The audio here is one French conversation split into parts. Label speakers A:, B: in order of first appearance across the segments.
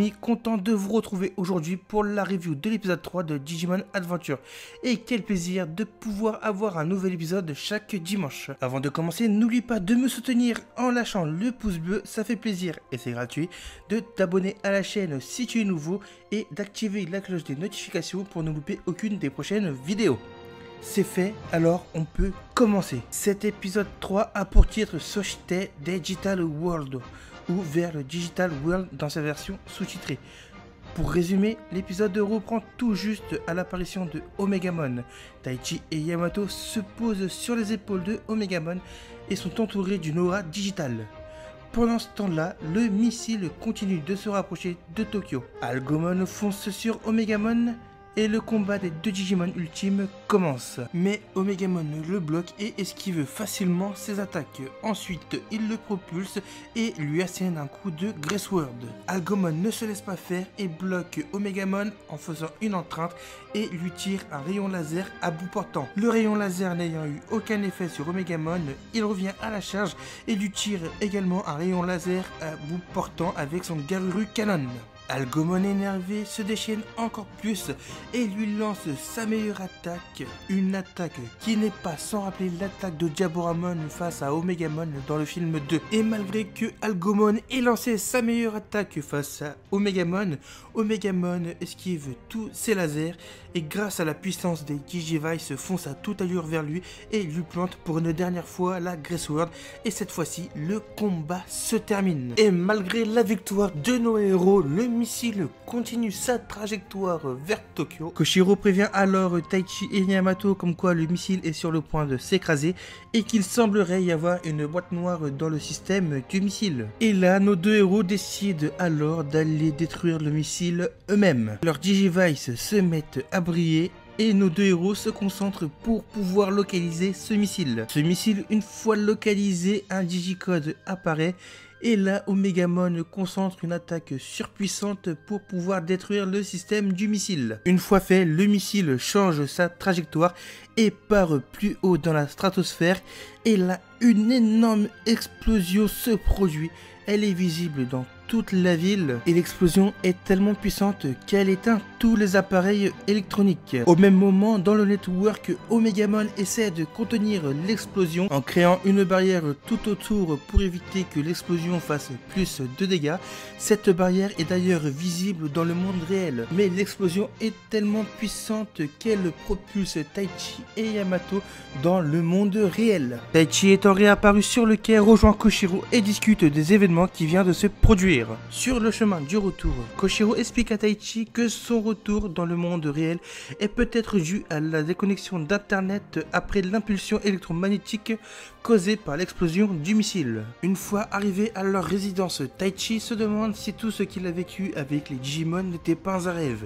A: amis, content de vous retrouver aujourd'hui pour la review de l'épisode 3 de Digimon Adventure. Et quel plaisir de pouvoir avoir un nouvel épisode chaque dimanche. Avant de commencer, n'oublie pas de me soutenir en lâchant le pouce bleu, ça fait plaisir et c'est gratuit. De t'abonner à la chaîne si tu es nouveau et d'activer la cloche des notifications pour ne louper aucune des prochaines vidéos. C'est fait, alors on peut commencer. Cet épisode 3 a pour titre Soshite Digital World, ou vers le Digital World dans sa version sous-titrée. Pour résumer, l'épisode reprend tout juste à l'apparition de Omegamon. Taichi et Yamato se posent sur les épaules de Omegamon et sont entourés d'une aura digitale. Pendant ce temps-là, le missile continue de se rapprocher de Tokyo. Algomon fonce sur Omegamon et le combat des deux Digimon ultimes commence. Mais Omegamon le bloque et esquive facilement ses attaques. Ensuite, il le propulse et lui assène un coup de Grace Word. Algomon ne se laisse pas faire et bloque Omegamon en faisant une entrante et lui tire un rayon laser à bout portant. Le rayon laser n'ayant eu aucun effet sur Omegamon, il revient à la charge et lui tire également un rayon laser à bout portant avec son Garuru Cannon. Algomon énervé se déchaîne encore plus et lui lance sa meilleure attaque. Une attaque qui n'est pas sans rappeler l'attaque de Diaboramon face à Omegamon dans le film 2. Et malgré que Algomon ait lancé sa meilleure attaque face à Omegamon, Omegamon esquive tous ses lasers et grâce à la puissance des Digivice fonce à toute allure vers lui et lui plante pour une dernière fois la Grace Word. Et cette fois-ci, le combat se termine. Et malgré la victoire de nos héros, le missile continue sa trajectoire vers Tokyo. Koshiro prévient alors Taichi et Yamato comme quoi le missile est sur le point de s'écraser et qu'il semblerait y avoir une boîte noire dans le système du missile. Et là, nos deux héros décident alors d'aller détruire le missile eux-mêmes. Leurs Digivice se mettent à briller et nos deux héros se concentrent pour pouvoir localiser ce missile. Ce missile, une fois localisé, un digicode apparaît. Et là, Omegamon concentre une attaque surpuissante pour pouvoir détruire le système du missile. Une fois fait, le missile change sa trajectoire et part plus haut dans la stratosphère. Et là, une énorme explosion se produit. Elle est visible dans toute la ville et l'explosion est tellement puissante qu'elle éteint tous les appareils électroniques. Au même moment, dans le network, Omegamon essaie de contenir l'explosion en créant une barrière tout autour pour éviter que l'explosion fasse plus de dégâts. Cette barrière est d'ailleurs visible dans le monde réel, mais l'explosion est tellement puissante qu'elle propulse Taichi et Yamato dans le monde réel. Taichi étant réapparu sur le quai rejoint Koshiro et discute des événements qui viennent de se produire. Sur le chemin du retour, Koshiro explique à Taichi que son retour dans le monde réel est peut-être dû à la déconnexion d'internet après l'impulsion électromagnétique causée par l'explosion du missile. Une fois arrivé à leur résidence, Taichi se demande si tout ce qu'il a vécu avec les Digimon n'était pas un rêve.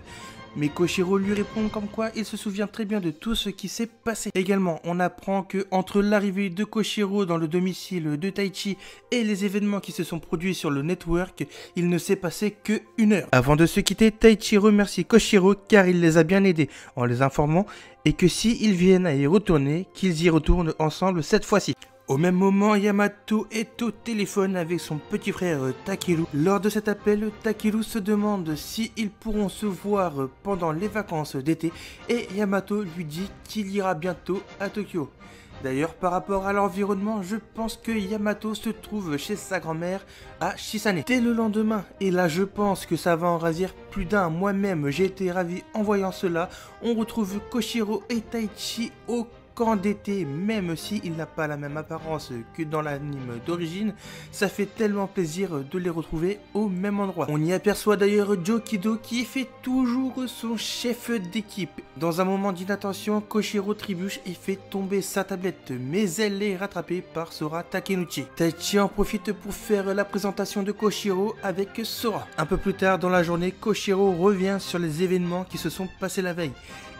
A: Mais Koshiro lui répond comme quoi il se souvient très bien de tout ce qui s'est passé. Également, on apprend que entre l'arrivée de Koshiro dans le domicile de Taichi et les événements qui se sont produits sur le network, il ne s'est passé que 1 heure. Avant de se quitter, Taichi remercie Koshiro car il les a bien aidés en les informant et que s'ils viennent à y retourner, qu'ils y retournent ensemble cette fois-ci. Au même moment, Yamato est au téléphone avec son petit frère Takeru. Lors de cet appel, Takeru se demande si ils pourront se voir pendant les vacances d'été et Yamato lui dit qu'il ira bientôt à Tokyo. D'ailleurs, par rapport à l'environnement, je pense que Yamato se trouve chez sa grand-mère à Shisane. Dès le lendemain, et là je pense que ça va en ravir plus d'un, moi-même j'ai été ravi en voyant cela, on retrouve Koshiro et Taichi au camp d'été, même s'il n'a pas la même apparence que dans l'anime d'origine, ça fait tellement plaisir de les retrouver au même endroit. On y aperçoit d'ailleurs Jokido qui fait toujours son chef d'équipe. Dans un moment d'inattention, Koshiro trébuche et fait tomber sa tablette, mais elle est rattrapée par Sora Takenouchi. Taichi en profite pour faire la présentation de Koshiro avec Sora. Un peu plus tard dans la journée, Koshiro revient sur les événements qui se sont passés la veille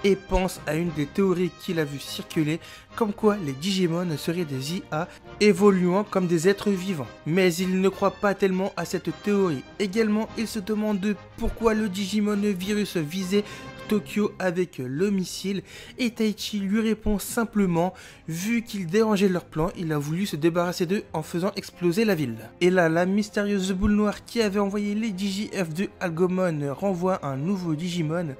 A: et pense à une des théories qu'il a vu circuler, comme quoi les Digimon seraient des IA évoluant comme des êtres vivants. Mais il ne croit pas tellement à cette théorie. Également, il se demande pourquoi le Digimon virus visait Tokyo avec le missile et Taichi lui répond simplement, vu qu'il dérangeait leur plan, il a voulu se débarrasser d'eux en faisant exploser la ville. Et là, la mystérieuse boule noire qui avait envoyé les DigiF de Algomon renvoie un nouveau Digimon.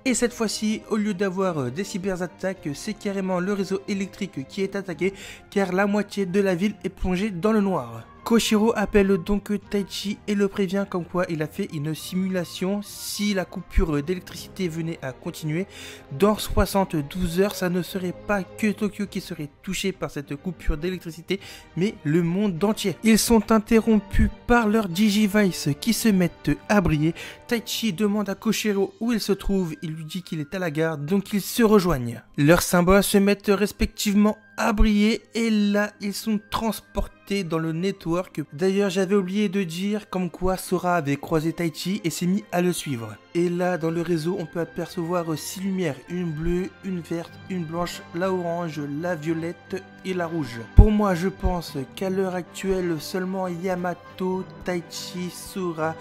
A: Et cette fois-ci, au lieu d'avoir des cyberattaques, c'est carrément le réseau électrique qui est attaqué car la moitié de la ville est plongée dans le noir. Koshiro appelle donc Taichi et le prévient comme quoi il a fait une simulation. Si la coupure d'électricité venait à continuer, dans 72 heures, ça ne serait pas que Tokyo qui serait touché par cette coupure d'électricité, mais le monde entier. Ils sont interrompus par leurs Digivice qui se mettent à briller. Taichi demande à Koshiro où il se trouve, il lui dit qu'il est à la gare, donc ils se rejoignent. Leurs symboles se mettent respectivement à briller et là ils sont transportés dans le network. D'ailleurs j'avais oublié de dire comme quoi Sora avait croisé Taichi et s'est mis à le suivre. Et là dans le réseau on peut apercevoir 6 lumières, une bleue, une verte, une blanche, la orange, la violette et la rouge. Pour moi je pense qu'à l'heure actuelle seulement Yamato, Taichi, Sora,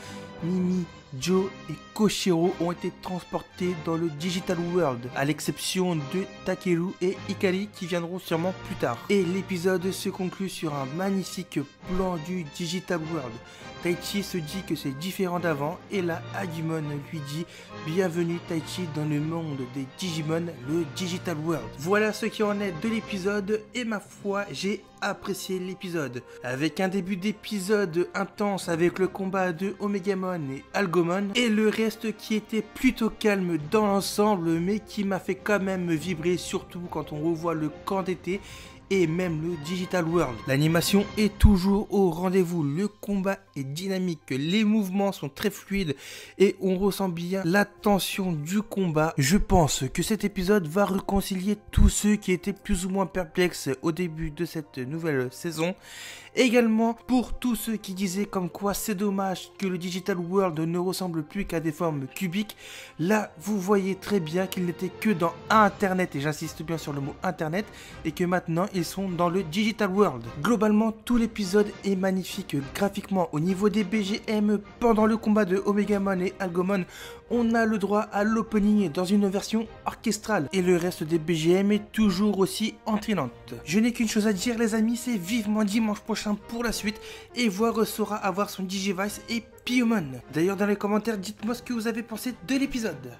A: Mimi, Joe et Koshiro ont été transportés dans le Digital World, à l'exception de Takeru et Hikari qui viendront sûrement plus tard. Et l'épisode se conclut sur un magnifique plan du Digital World. Taichi se dit que c'est différent d'avant et là Agumon lui dit « Bienvenue Taichi dans le monde des Digimon, le Digital World ». Voilà ce qui en est de l'épisode et ma foi j'ai apprécié l'épisode. Avec un début d'épisode intense avec le combat de Omegamon et Algomon et le reste qui était plutôt calme dans l'ensemble mais qui m'a fait quand même vibrer, surtout quand on revoit le camp d'été et même le Digital World. L'animation est toujours au rendez-vous, le combat est dynamique, les mouvements sont très fluides et on ressent bien la tension du combat. Je pense que cet épisode va réconcilier tous ceux qui étaient plus ou moins perplexes au début de cette nouvelle saison. Également pour tous ceux qui disaient comme quoi c'est dommage que le Digital World ne ressemble plus qu'à des formes cubiques. Là vous voyez très bien qu'ils n'étaient que dans Internet, et j'insiste bien sur le mot Internet, et que maintenant ils sont dans le Digital World. Globalement tout l'épisode est magnifique graphiquement. Au niveau des BGM, pendant le combat de Omegamon et Algomon, on a le droit à l'opening dans une version orchestrale et le reste des BGM est toujours aussi entraînante. Je n'ai qu'une chose à dire les amis, c'est vivement dimanche prochain pour la suite et voir Sora avoir son Digivice et Piomon. D'ailleurs dans les commentaires dites-moi ce que vous avez pensé de l'épisode.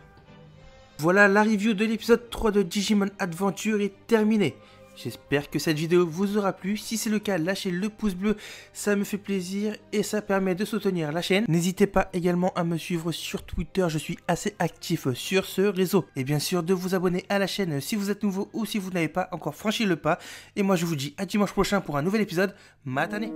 A: Voilà, la review de l'épisode 3 de Digimon Adventure est terminée. J'espère que cette vidéo vous aura plu. Si c'est le cas, lâchez le pouce bleu, ça me fait plaisir et ça permet de soutenir la chaîne. N'hésitez pas également à me suivre sur Twitter, je suis assez actif sur ce réseau. Et bien sûr de vous abonner à la chaîne si vous êtes nouveau ou si vous n'avez pas encore franchi le pas. Et moi je vous dis à dimanche prochain pour un nouvel épisode. Matane!